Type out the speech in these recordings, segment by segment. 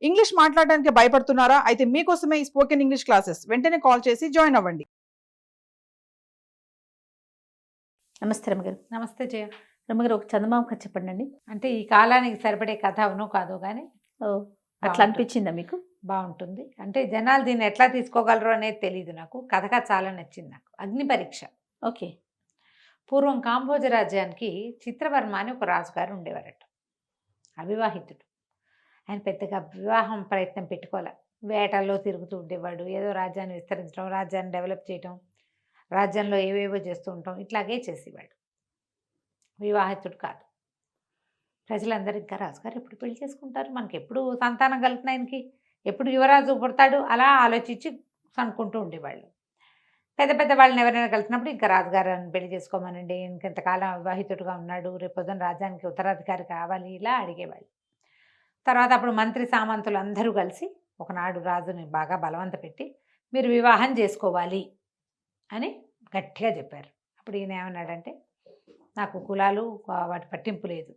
English మాట్లాడడానికి భయపడుతున్నారా? అయితే మీకోసమే ఈ స్పోకెన్ ఇంగ్లీష్ క్లాసెస్. వెంటనే కాల్ చేసి జాయిన్ అవ్వండి. నమస్తే రమ్మగారు. నమస్తే జయ. రమ్మగారు, ఒక చందమామ కథ చెప్పండి. అంటే ఈ కాలానికి సరిపడే కథ అవునో కాదో కానీ అట్లా అనిపించిందా మీకు? బాగుంటుంది. అంటే జనాలు దీన్ని ఎట్లా తీసుకోగలరు అనేది తెలియదు నాకు. కథగా చాలా నచ్చింది నాకు. అగ్ని పరీక్ష. ఓకే. పూర్వం కాంబోజ రాజ్యానికి చిత్రవర్మ అని ఒక రాజుగారు ఉండేవారట. అవివాహితుడు. ఆయన పెద్దగా వివాహం ప్రయత్నం పెట్టుకోలే. వేటల్లో తిరుగుతూ ఉండేవాడు. ఏదో రాజ్యాన్ని విస్తరించడం, రాజ్యాన్ని డెవలప్ చేయడం, రాజ్యంలో ఏవేవో చేస్తూ ఉంటాం, ఇట్లాగే చేసేవాడు. వివాహితుడు కాదు. ప్రజలందరూ ఇంకా రాజుగారు ఎప్పుడు పెళ్లి చేసుకుంటారు, మనకి ఎప్పుడు సంతానం కలుగుతుంది, ఆయనకి ఎప్పుడు యువరాజు పుడతాడు, అలా ఆలోచించి అనుకుంటూ ఉండేవాళ్ళు. పెద్ద పెద్ద వాళ్ళని ఎవరైనా కలిసినప్పుడు ఇంకా రాజుగారిని పెళ్లి చేసుకోమనండి, ఇంకెంతకాలం వివాహితుడుగా ఉన్నాడు, రేపు పొద్దున రాజ్యానికి ఉత్తరాధికారి కావాలి, ఇలా అడిగేవాళ్ళు. తర్వాత అప్పుడు మంత్రి సామంతులు అందరూ కలిసి ఒకనాడు రాజుని బాగా బలవంత పెట్టి మీరు వివాహం చేసుకోవాలి అని గట్టిగా చెప్పారు. అప్పుడు ఈయన ఏమన్నాడంటే, నాకు కులాలు వాటి పట్టింపు లేదు,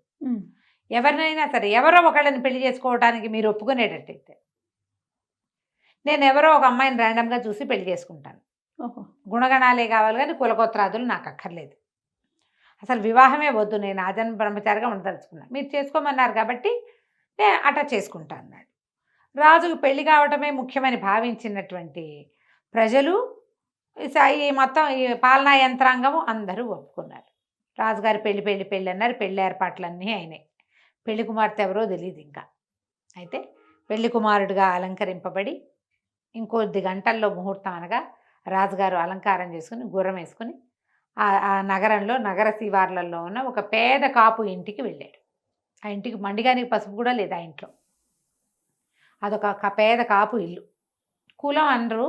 ఎవరినైనా సరే ఎవరో ఒకళ్ళని పెళ్లి చేసుకోవడానికి మీరు ఒప్పుకునేటట్టయితే నేను ఎవరో ఒక అమ్మాయిని ర్యాండమ్గా చూసి పెళ్లి చేసుకుంటాను. గుణగణాలే కావాలి కానీ కులగోత్రాదులు నాకు అక్కర్లేదు, అసలు వివాహమే వద్దు, నేను ఆజన్మ బ్రహ్మచారిగా ఉండదలుచుకున్నాను, మీరు చేసుకోమన్నారు కాబట్టి నేను అట్లా చేసుకుంటా అన్నాడు. రాజుకు పెళ్లి కావటమే ముఖ్యమని భావించినటువంటి ప్రజలు, ఈ మొత్తం ఈ పాలనా యంత్రాంగము అందరూ ఒప్పుకున్నారు. రాజుగారి పెళ్లి అన్నారు. పెళ్లి ఏర్పాట్లన్నీ అయినాయి. పెళ్లి కుమార్తె ఎవరో తెలియదు ఇంకా. అయితే పెళ్లి కుమారుడిగా అలంకరింపబడి ఇంకొద్ది గంటల్లో ముహూర్తం అనగా రాజుగారు అలంకారం చేసుకుని గుర్రం వేసుకుని ఆ నగరంలో నగర శివార్లలో ఉన్న ఒక పేద కాపు ఇంటికి వెళ్ళాడు. ఆ ఇంటికి మండిగానికి పసుపు కూడా లేదు ఆ ఇంట్లో. అదొక పేద కాపు ఇల్లు. కులం అందరూ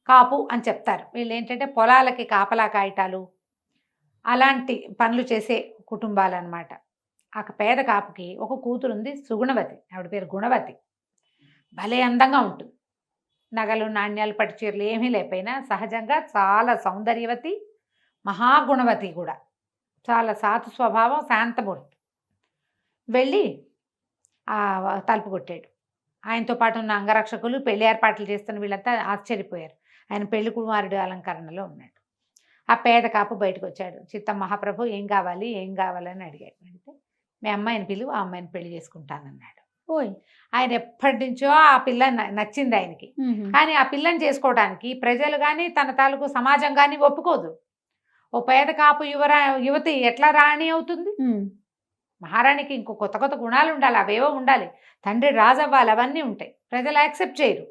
కాపు అని చెప్తారు. వీళ్ళు ఏంటంటే పొలాలకి కాపలా కాయటాలు అలాంటి పనులు చేసే కుటుంబాలు అన్నమాట. ఆ పేద కాపుకి ఒక కూతురు ఉంది, సుగుణవతి. ఆవిడ పేరు గుణవతి. భలే అందంగా ఉంటుంది. నగలు నాణ్యాలు పట్టు చీరలు ఏమీ లేకపోయినా సహజంగా చాలా సౌందర్యవతి, మహాగుణవతి కూడా. చాలా సాతు స్వభావం, శాంతమూర్తి. వెళ్ళి తలుపు కొట్టాడు. ఆయనతో పాటు ఉన్న అంగరక్షకులు, పెళ్లి ఏర్పాట్లు చేస్తున్న వీళ్ళంతా ఆశ్చర్యపోయారు. ఆయన పెళ్లి కుమారుడు అలంకరణలో ఉన్నాడు. ఆ పేద కాపు బయటకు వచ్చాడు. చిత్తం మహాప్రభు ఏం కావాలని అడిగాడు. అడిగితే మీ అమ్మాయిని పిలువు, ఆ అమ్మాయిని పెళ్లి చేసుకుంటానన్నాడు. ఓయ్, ఆయన ఎప్పటి నుంచో ఆ పిల్ల నచ్చింది ఆయనకి. కానీ ఆ పిల్లని చేసుకోవడానికి ప్రజలు కానీ తన తాలూకు సమాజం కానీ ఒప్పుకోదు. ఓ పేద కాపు యువతి ఎట్లా రాణి అవుతుంది? మహారాణికి ఇంకో కొత్త కొత్త గుణాలు ఉండాలి, అవేవో ఉండాలి, తండ్రి రాజు అవ్వాలి, అవన్నీ ఉంటాయి. ప్రజలు యాక్సెప్ట్ చేయరు.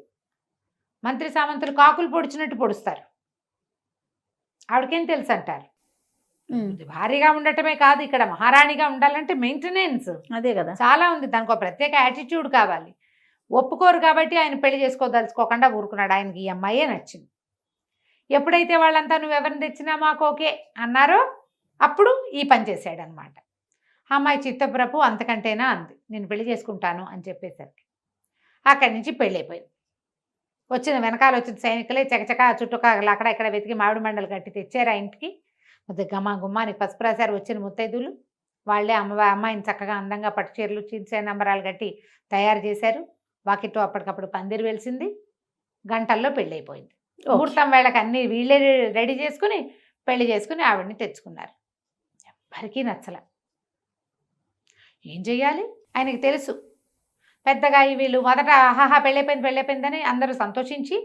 మంత్రి సామంతులు కాకులు పొడిచినట్టు పొడుస్తారు. ఆవిడకేం తెలుసు అంటారు. భారీగా ఉండటమే కాదు, ఇక్కడ మహారాణిగా ఉండాలంటే మెయింటెనెన్స్ అదే కదా, చాలా ఉంది. దానికి ఒక ప్రత్యేక యాటిట్యూడ్ కావాలి. ఒప్పుకోరు కాబట్టి ఆయన పెళ్లి చేసుకోదలుచుకోకుండా ఊరుకున్నాడు. ఆయనకి ఈ అమ్మాయే నచ్చింది. ఎప్పుడైతే వాళ్ళంతా నువ్వు ఎవరిని తెచ్చినా మాకు ఓకే అన్నారో అప్పుడు ఈ పని చేశాడు అనమాట. అమ్మాయి చిత్తప్రభు అంతకంటేనా అంది, నేను పెళ్లి చేసుకుంటాను అని చెప్పేసరికి అక్కడి నుంచి పెళ్ళి అయిపోయింది. వెనకాల వచ్చిన సైనికులే చకచక చుట్టుకాగలు అక్కడ ఇక్కడ వెతికి మామిడి మండలు కట్టి తెచ్చారు ఆ ఇంటికి. గుమ్మానికి పసుపు రాశారు. వచ్చిన ముత్తైదులు వాళ్ళే అమ్మాయిని చక్కగా అందంగా పట్టు చీరలు, చీల్చే నంబరాలు కట్టి తయారు చేశారు. వాకిట్లో అప్పటికప్పుడు పందిరి వెలిసింది. గంటల్లో పెళ్ళి అయిపోయింది. ముహూర్తం వేళకి అన్నీ వీళ్ళే రెడీ చేసుకుని పెళ్లి చేసుకుని ఆవిడని తెచ్చుకున్నారు. ఎవ్వరికీ నచ్చల. ఏం చెయ్యాలి? ఆయనకి తెలుసు. పెద్దగా వీళ్ళు మొదట ఆహాహా పెళ్ళైపోయిందని అందరూ సంతోషించి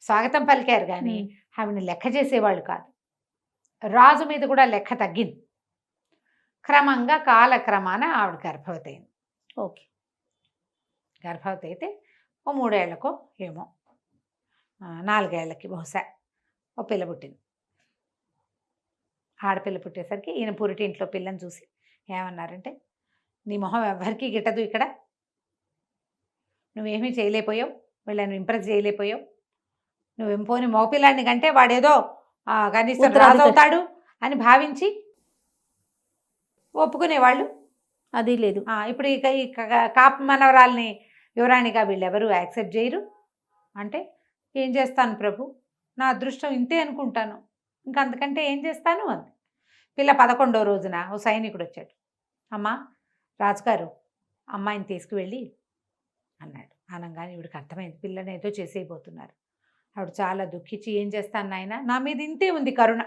స్వాగతం పలికారు. కానీ ఆవిడని లెక్క చేసేవాళ్ళు కాదు. రాజు మీద కూడా లెక్క తగ్గింది. క్రమంగా కాలక్రమాన ఆవిడ గర్భవతి అయింది. ఓకే. గర్భవతి అయితే ఓ 3 ఏళ్లకో ఏమో 4 ఏళ్లకి బహుశా ఓ పిల్ల పుట్టింది. ఆడపిల్ల పుట్టేసరికి ఈయన పురిటింట్లో పిల్లని చూసి ఏమన్నారంటే, నీ మొహం ఎవరికీ గిట్టదు, ఇక్కడ నువ్వేమీ చేయలేకపోయావు, వీళ్ళని ఇంప్రెస్ చేయలేకపోయావు, నువ్వేం పోని మగపిల్లాడిని కంటే వాడేదో కనీసం రాజు అవుతాడు అని భావించి ఒప్పుకునేవాళ్ళు. అది లేదు. ఇప్పుడు ఈ కాపు మనవరాల్ని యువరాణిగా వీళ్ళెవరూ యాక్సెప్ట్ చేయరు. అంటే ఏం చేస్తాను ప్రభు, నా అదృష్టం ఇంతే అనుకుంటాను, ఇంకా అంతకంటే ఏం చేస్తాను అంది. పిల్ల 11వ రోజున ఓ సైనికుడు వచ్చాడు. అమ్మ, రాజుగారు అమ్మాయిని తీసుకువెళ్ళి అన్నాడు. అనగానే ఈవిడికి అర్థమైంది, పిల్లని ఏదో చేసేయబోతున్నారు. ఆవిడ చాలా దుఃఖించి, ఏం చేస్తాను నాయన, నా మీద ఇంతే ఉంది కరుణ,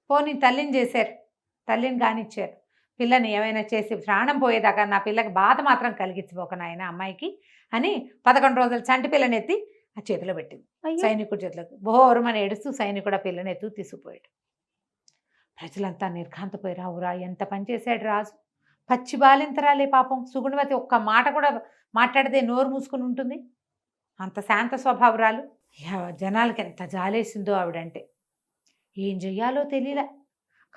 పోనీ తల్లిని చేశారు, తల్లిని కానిచ్చారు, పిల్లని ఏమైనా చేసి ప్రాణం పోయేదాకా నా పిల్లకి బాధ మాత్రం కలిగించబోక నాయన అమ్మాయికి అని 11 రోజులు చంటి పిల్లని ఎత్తి ఆ చేతిలో పెట్టింది. సైనికుడి చేతిలోకి బోరమని ఏడుస్తూ సైనికుడు ఆ పిల్లని ఎత్తు తీసుకుపోయాడు. ప్రజలంతా నిర్ఘాంతపోయారు. అవురా, ఎంత పని చేశాడు రాజు, పచ్చి బాలింతరాలే పాపం, సుగుణవతి ఒక్క మాట కూడా మాట్లాడితే నోరు మూసుకుని ఉంటుంది, అంత శాంత స్వభావరాలు. జనాలకి ఎంత జాలేసిందో ఆవిడంటే. ఏం చెయ్యాలో తెలియలే,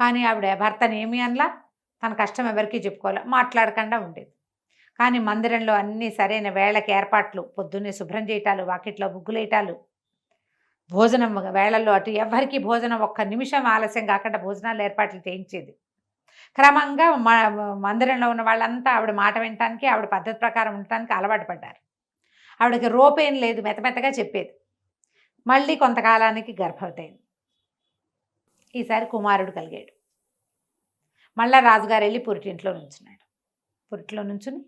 కానీ ఆవిడ భర్తని ఏమి అనలా, తన కష్టం ఎవరికీ చెప్పుకోవాలా, మాట్లాడకుండా ఉండేది. కానీ మందిరంలో అన్నీ సరైన వేళకి ఏర్పాట్లు, పొద్దున్నే శుభ్రం చేయటాలు, వాకిట్లో ముగ్గులేయటాలు, భోజనం వేళల్లో అటు ఎవరికి భోజనం ఒక్క నిమిషం ఆలస్యం కాకుండా భోజనాలు ఏర్పాట్లు చేయించేది. క్రమంగా మందిరంలో ఉన్న వాళ్ళంతా ఆవిడ మాట వినటానికి, ఆవిడ పద్ధతి ప్రకారం ఉండటానికి అలవాటు పడ్డారు. ఆవిడకి రోపేం లేదు, మెత్తమెత్తగా చెప్పేది. మళ్ళీ కొంతకాలానికి గర్భవతి అయింది. ఈసారి కుమారుడు కలిగాడు. మళ్ళా రాజుగారు వెళ్ళి పురిటింట్లో నుంచున్నాడు. పురిటిలో నుంచుని,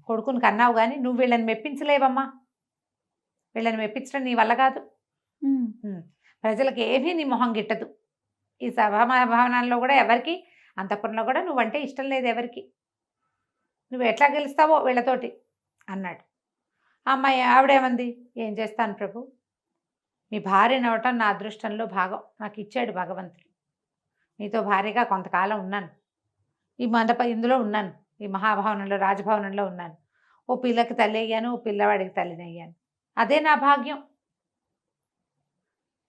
కొడుకుని కన్నావు కానీ నువ్వు వీళ్ళని మెప్పించలేవమ్మా, వీళ్ళని మెప్పించడం నీ వల్ల కాదు, ప్రజలకు ఏమీ నీ మొహం గిట్టదు, ఈ సభాభవనాల్లో కూడా ఎవరికి, అంతఃపురంలో కూడా నువ్వంటే ఇష్టం లేదు ఎవరికి, నువ్వు ఎట్లా గెలుస్తావో వీళ్ళతోటి అన్నాడు. అమ్మాయి ఆవిడేమంది, ఏం చేస్తాను ప్రభు, మీ భార్యని అవటం నా అదృష్టంలో భాగం, నాకు ఇచ్చాడు భగవంతుడు, మీతో భార్యగా కొంతకాలం ఉన్నాను, ఈ ఇందులో ఉన్నాను, ఈ మహాభవనంలో రాజభవనంలో ఉన్నాను, ఓ పిల్లకి తల్లి అయ్యాను, ఓ పిల్లవాడికి తల్లిని అయ్యాను, అదే నా భాగ్యం,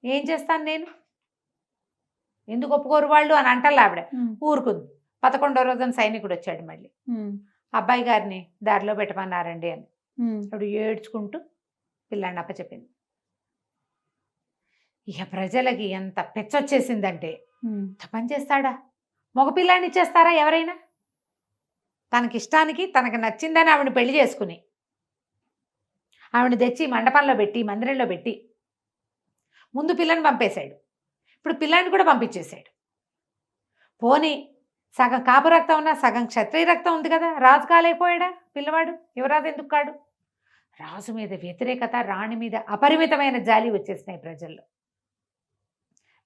ఏం చేస్తాను నేను, ఎందుకు ఒప్పుకోరు వాళ్ళు అని అంటారు. ఆవిడ ఊరుకుంది. 11వ రోజున సైనికుడు వచ్చాడు. మళ్ళీ అబ్బాయి గారిని దారిలో పెట్టమన్నారండి అని. అప్పుడు ఏడ్చుకుంటూ పిల్లాన్ని అప్పచెప్పింది. ఇక ప్రజలకి ఎంత పెచ్చొచ్చేసిందంటే, పని చేస్తాడా, మగపిల్లాన్ని ఇచ్చేస్తారా ఎవరైనా, తనకి ఇష్టానికి తనకు నచ్చిందని ఆవిడని పెళ్లి చేసుకుని ఆవిడని తెచ్చి మండపంలో పెట్టి మందిరంలో పెట్టి ముందు పిల్లని పంపేశాడు, ఇప్పుడు పిల్లాన్ని కూడా పంపించేశాడు. పోనీ సగం కాపు రక్తం ఉన్నా సగం క్షత్రియ రక్తం ఉంది కదా, రాజు కాలేకపోయాడా పిల్లవాడు, యువరాజు ఎందుకు కాడు. రాజు మీద వ్యతిరేకత, రాణి మీద అపరిమితమైన జాలి వచ్చేసినాయి ప్రజల్లో.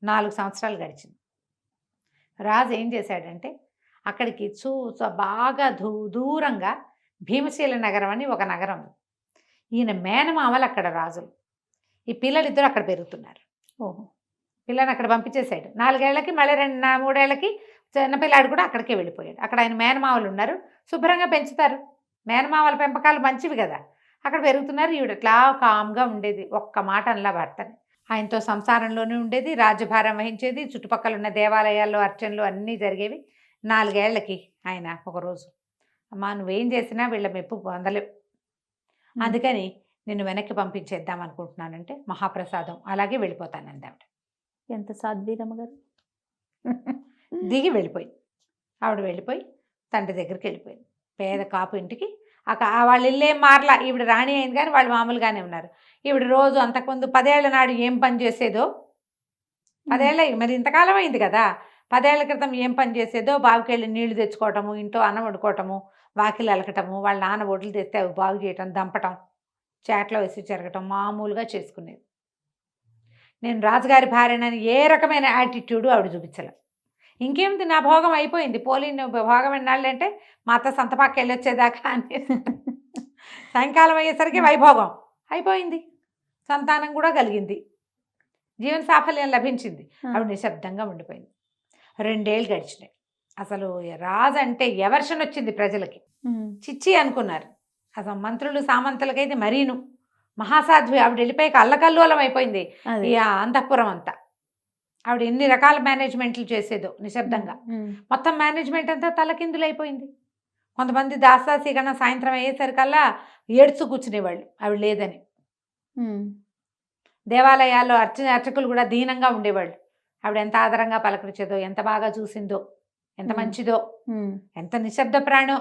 4 సంవత్సరాలు గడిచింది. రాజు ఏం చేశాడంటే, అక్కడికి బాగా దూరంగా భీమశీల నగరం అని ఒక నగరం, ఈయన మేనమామలు అక్కడ రాజులు, ఈ పిల్లలిద్దరూ అక్కడ పెరుగుతున్నారు. ఓహో, పిల్లని అక్కడ పంపించేశాడు. 4 ఏళ్లకి మళ్ళీ 2-3 ఏళ్ళకి చిన్నపిల్లాడు కూడా అక్కడికే వెళ్ళిపోయాడు. అక్కడ ఆయన మేనమామలు ఉన్నారు, శుభ్రంగా పెంచుతారు, మేనమామల పెంపకాలు మంచివి కదా, అక్కడ పెరుగుతున్నారు. ఈవిడ అట్లా కామ్గా ఉండేది, ఒక్క మాట అనలా భర్తని. ఆయనతో సంసారంలోనే ఉండేది, రాజ్యభారం వహించేది, చుట్టుపక్కల ఉన్న దేవాలయాల్లో అర్చనలు అన్నీ జరిగేవి. 4 ఏళ్లకి ఆయన ఒకరోజు, అమ్మా నువ్వేం చేసినా వీళ్ళ మెప్పు పొందలేవు, అందుకని నిన్ను వెనక్కి పంపించేద్దాం అనుకుంటున్నానంటే, మహాప్రసాదం అలాగే వెళ్ళిపోతానంది ఆవిడ. ఎంత సాధ్వీరమ్మ గారు. దిగి వెళ్ళిపోయింది. ఆవిడ వెళ్ళిపోయి తండ్రి దగ్గరికి వెళ్ళిపోయింది, పేద కాపు ఇంటికి. వాళ్ళ ఇల్లేం మారలా, ఈవిడ రాణి అయింది కానీ వాళ్ళు మామూలుగానే ఉన్నారు. ఈవిడ రోజు అంతకుముందు 10 ఏళ్ల నాడు ఏం పని చేసేదో, 10 ఏళ్ళ మరి ఇంతకాలం అయింది కదా, 10 ఏళ్ల క్రితం ఏం పని చేసేదో, బావికి వెళ్ళి నీళ్లు తెచ్చుకోవటము, ఇంట్లో అన్నం వండుకోవటము, వాకిలు అలకటము, వాళ్ళ నాన్న ఒడ్లు తెస్తే అవి బాగు చేయటం, దంపటం, చాట్లో వేసి చెరగటం మామూలుగా చేసుకునేది. నేను రాజుగారి భార్యనని ఏ రకమైన యాటిట్యూడు ఆవిడ చూపించలే. ఇంకేమిటి, నా భోగం అయిపోయింది, పోలీ నువ్వు భోగం ఎన్నాళ్ళు అంటే మా అత్త సంతపాకి వెళ్ళొచ్చేదాకా అని. సాయంకాలం అయ్యేసరికి వైభోగం అయిపోయింది, సంతానం కూడా కలిగింది, జీవన సాఫల్యం లభించింది. ఆవిడ నిశ్శబ్దంగా ఉండిపోయింది. 2 ఏళ్ళు గడిచినాయి. అసలు రాజు అంటే ఎవర్షన్ వచ్చింది ప్రజలకి, చిచ్చి అనుకున్నారు. అసలు మంత్రులు సామంతులకైతే మరీను మహాసాధ్వి. ఆవిడ వెళ్ళిపోయాక అల్లకల్లోలం అయిపోయింది ఈ అంతఃపురం అంతా. ఆవిడ ఎన్ని రకాల మేనేజ్మెంట్లు చేసేదో నిశ్శబ్దంగా, మొత్తం మేనేజ్మెంట్ అంతా తలకిందులైపోయింది. కొంతమంది దాసాసి కన్నా సాయంత్రం అయ్యేసరికల్లా ఏడ్చు కూర్చునేవాళ్ళు ఆవిడ లేదని. దేవాలయాల్లో అర్చకులు కూడా దీనంగా ఉండేవాళ్ళు. ఆవిడ ఎంత ఆదరంగా పలకరించేదో, ఎంత బాగా చూసిందో, ఎంత మంచిదో, ఎంత నిశ్శబ్ద ప్రాణో.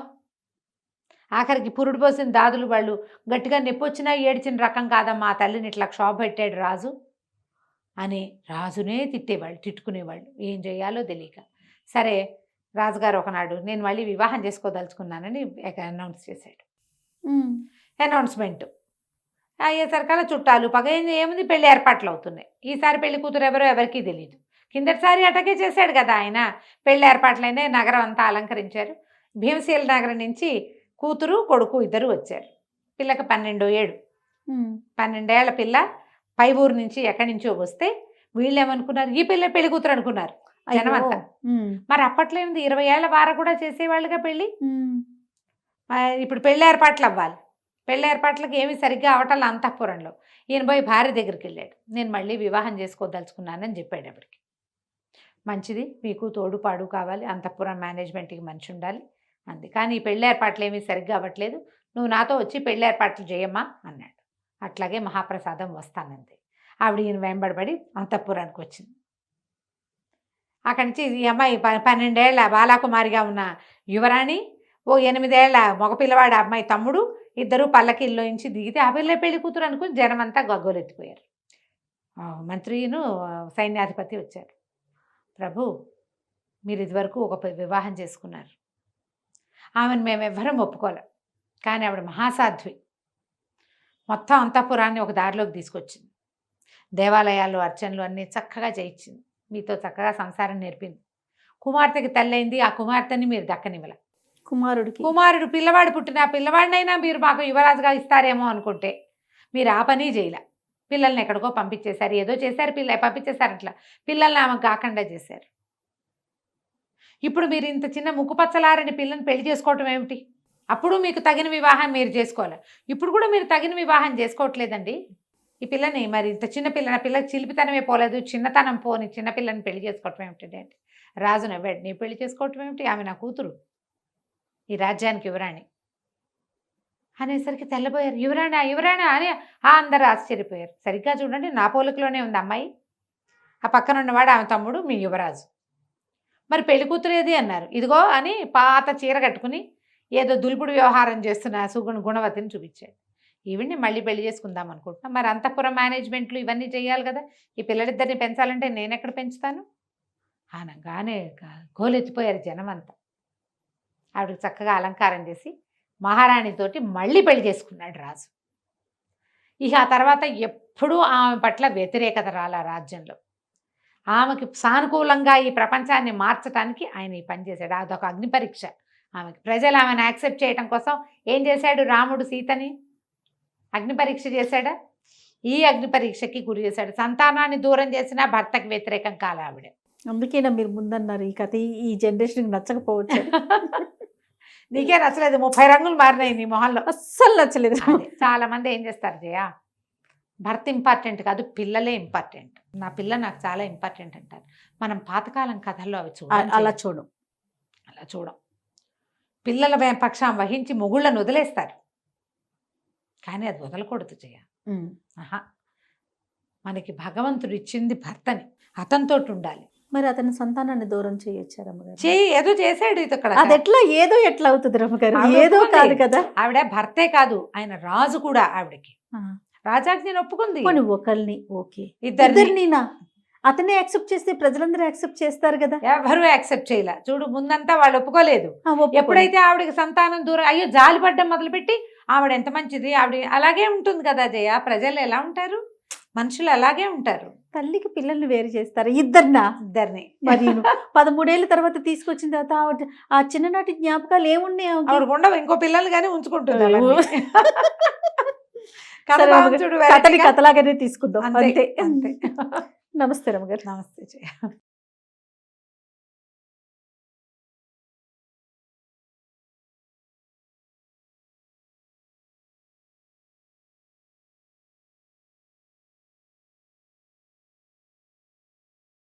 ఆఖరికి పురుడు పోసిన దాదులు వాళ్ళు గట్టిగా నొప్పి వచ్చినా ఏడ్చిన రకం కాదమ్మా, ఆ తల్లిని ఇట్లా క్షోభ పెట్టాడు రాజు అని రాజునే తిట్టేవాళ్ళు, తిట్టుకునేవాళ్ళు, ఏం చేయాలో తెలియక. సరే రాజుగారు ఒకనాడు నేను మళ్ళీ వివాహం చేసుకోదలుచుకున్నానని అనౌన్స్ చేశాడు. అనౌన్స్మెంట్ అయ్యేసరికల్లా చుట్టాలు పగ ఏముంది, పెళ్లి ఏర్పాట్లు అవుతున్నాయి. ఈసారి పెళ్లి కూతురు ఎవరో ఎవరికీ తెలియదు. కిందటిసారి అటకే చేశాడు కదా ఆయన. పెళ్లి ఏర్పాట్లైనా నగరం అంతా అలంకరించారు. భీమశీల నగరం నుంచి కూతురు కొడుకు ఇద్దరు వచ్చారు. పిల్లకి 12 ఏళ్ళు, 12 ఏళ్ల పిల్ల పై ఊరు నుంచి ఎక్కడి నుంచో వస్తే వీళ్ళు ఏమనుకున్నారు, ఈ పిల్ల పెళ్లి కూతురు అనుకున్నారు జనం అంతా. మరి అప్పట్లో ఏముంది, 20 ఏళ్ల వార కూడా చేసేవాళ్ళుగా పెళ్లి. ఇప్పుడు పెళ్లి ఏర్పాట్లు అవ్వాలి. పెళ్లి ఏర్పాట్లకి ఏమి సరిగ్గా అవటాల అంతఃపురంలో. ఈయన పోయి భార్య దగ్గరికి వెళ్ళాడు. నేను మళ్ళీ వివాహం చేసుకోదలుచుకున్నానని చెప్పాడు. అప్పటికి మంచిది, మీకు తోడుపాడు కావాలి, అంతఃపురం మేనేజ్మెంట్కి మనిషి ఉండాలి అంది. కానీ ఈ పెళ్లి ఏర్పాట్లు ఏమీ సరిగ్గా అవ్వట్లేదు, నువ్వు నాతో వచ్చి పెళ్లి ఏర్పాట్లు చేయమ్మా అన్నాడు. అట్లాగే మహాప్రసాదం వస్తానంది. ఆవిడ ఈయన వెంబడబడి అంతఃపురానికి వచ్చింది. అక్కడి నుంచి ఈ అమ్మాయి 12 ఏళ్ల బాలాకుమారిగా ఉన్న యువరాణి, ఓ 8 ఏళ్ల మగపిల్లవాడు అమ్మాయి తమ్ముడు ఇద్దరు పల్లకిల్లో నుంచి దిగితే ఆ పిల్ల పెళ్లి కూతురు అనుకుని జనం అంతా గగ్గోలెత్తిపోయారు. మంత్రిను సైన్యాధిపతి వచ్చారు. ప్రభు, మీరు ఇదివరకు ఒక వివాహం చేసుకున్నారు, ఆమెను మేమెవ్వరం ఒప్పుకోలేం, కానీ ఆవిడ మహాసాధ్వి. మొత్తం అంతఃపురాన్ని ఒక దారిలోకి తీసుకొచ్చింది. దేవాలయాలు అర్చనలు అన్నీ చక్కగా చేయించింది. మీతో చక్కగా సంసారం నేర్పింది. కుమార్తెకి తల్లైంది. ఆ కుమార్తెని మీరు దక్కనివ్వలే. కుమారుడు పిల్లవాడు పుట్టిన ఆ పిల్లవాడినైనా మీరు మాకు యువరాజుగా ఇస్తారేమో అనుకుంటే మీరు ఆ పని చేయలే. పిల్లల్ని ఎక్కడికో పంపించేశారు, ఏదో చేశారు, పంపించేశారు. అట్లా పిల్లల్ని ఆమెకు కాకుండా చేశారు. ఇప్పుడు మీరు ఇంత చిన్న ముక్కుపచ్చలారని పిల్లని పెళ్లి చేసుకోవటం ఏమిటి? అప్పుడు మీకు తగిన వివాహం మీరు చేసుకోవాలి. ఇప్పుడు కూడా మీరు తగిన వివాహం చేసుకోవట్లేదండి. ఈ పిల్లని మరి ఇంత చిన్న పిల్లకి చిలిపితనమే పోలేదు, చిన్నతనం పోని చిన్నపిల్లని పెళ్లి చేసుకోవటం ఏమిటి అంటే రాజు నవ్వాడు. నీ పెళ్లి చేసుకోవటం ఏమిటి, ఆమె నా కూతురు, ఈ రాజ్యానికి యువరాణి అనేసరికి తెల్లబోయారు. యువరాణి అని అందరూ ఆశ్చర్యపోయారు. సరిగ్గా చూడండి, నా పోలికలోనే ఉంది అమ్మాయి. ఆ పక్కన ఉన్నవాడు ఆమె తమ్ముడు, మీ యువరాజు. మరి పెళ్లి కూతురు ఏది అన్నారు. ఇదిగో అని పాత చీర కట్టుకుని ఏదో దులుపుడు వ్యవహారం చేస్తున్న గుణవతిని చూపించాడు. ఈవిడ్ని మళ్ళీ పెళ్లి చేసుకుందాం అనుకుంటున్నా. మరి అంతఃపురం మేనేజ్మెంట్లు ఇవన్నీ చేయాలి కదా, ఈ పిల్లలిద్దరిని పెంచాలంటే నేను ఎక్కడ పెంచుతాను అనగానే గోలెత్తిపోయారు జనం అంతా. ఆవిడకి చక్కగా అలంకారం చేసి మహారాణితోటి మళ్ళీ పెళ్లి చేసుకున్నాడు రాజు. ఇక ఆ తర్వాత ఎప్పుడూ ఆమె పట్ల వ్యతిరేకత రాలా రాజ్యంలో. ఆమెకి సానుకూలంగా ఈ ప్రపంచాన్ని మార్చడానికి ఆయన ఈ పని చేశాడు. అదొక అగ్ని పరీక్ష ఆమెకి. ప్రజలు ఆమెను యాక్సెప్ట్ చేయడం కోసం ఏం చేశాడు, రాముడు సీతని అగ్ని పరీక్ష చేశాడా? ఈ అగ్ని పరీక్షకి గురి చేశాడు. సంతానాన్ని దూరం చేసినా భర్తకి వ్యతిరేకం కాలే ఆవిడ. అందుకేనా మీరు ముందన్నారు ఈ కథ ఈ జనరేషన్కి నచ్చకపోవచ్చు. నీకే నచ్చలేదు, 30 రంగులు మారినాయి నీ మొహంలో, అస్సలు నచ్చలేదు. చాలా మంది ఏం చేస్తారు జయ, భర్త ఇంపార్టెంట్ కాదు, పిల్లలే ఇంపార్టెంట్, నా పిల్ల నాకు చాలా ఇంపార్టెంట్ అంటారు. మనం పాతకాలం కథల్లో అవి అలా చూడం. పిల్లల పక్షం వహించి మొగుళ్ళను వదిలేస్తారు, కానీ అది వదలకూడదు జయ. మనకి భగవంతుడు ఇచ్చింది భర్తని, అతనితో ఉండాలి. మరి అతని సంతానాన్ని దూరం చేయొచ్చు రమ్మగారు. ఏదో చేశాడు ఇది ఇక్కడ. అది ఎట్లా అవుతుంది రమ్మగారు? ఏదో కాదు కదా. ఆవిడ భర్తే కాదు, ఆయన రాజు కూడా. ఆవిడకి రాజాజ్ఞని ఒప్పుకుంది. ఒకరిని ఓకే, ఇద్దరినినా అతనే యాక్సెప్ట్ చేస్తే ప్రజలందరూ యాక్సెప్ట్ చేస్తారు కదా. ఎవరు యాక్సెప్ట్ చేయలే. చూడు, ముందంతా వాళ్ళు ఒప్పుకోలేదు. ఎప్పుడైతే ఆవిడకి సంతానం దూరం అయ్యో జాలి పడ్డం మొదలుపెట్టి ఆవిడ ఎంత మంచిది, ఆవిడ అలాగే ఉంటుంది కదా జయ. ప్రజలు ఎలా ఉంటారు, మనుషులు అలాగే ఉంటారు. తల్లికి పిల్లల్ని వేరు చేస్తారు, ఇద్దరిని. మరి 13 ఏళ్ళ తర్వాత తీసుకొచ్చిన తర్వాత ఆ చిన్ననాటి జ్ఞాపకాలు ఏమున్నాయి ఆవిడకు ఉండవు. ఇంకో పిల్లలు కానీ ఉంచుకుంటుంది. కథలాగానే తీసుకుందాం అంతే. నమస్తే రమ్మగారు. నమస్తే జయ.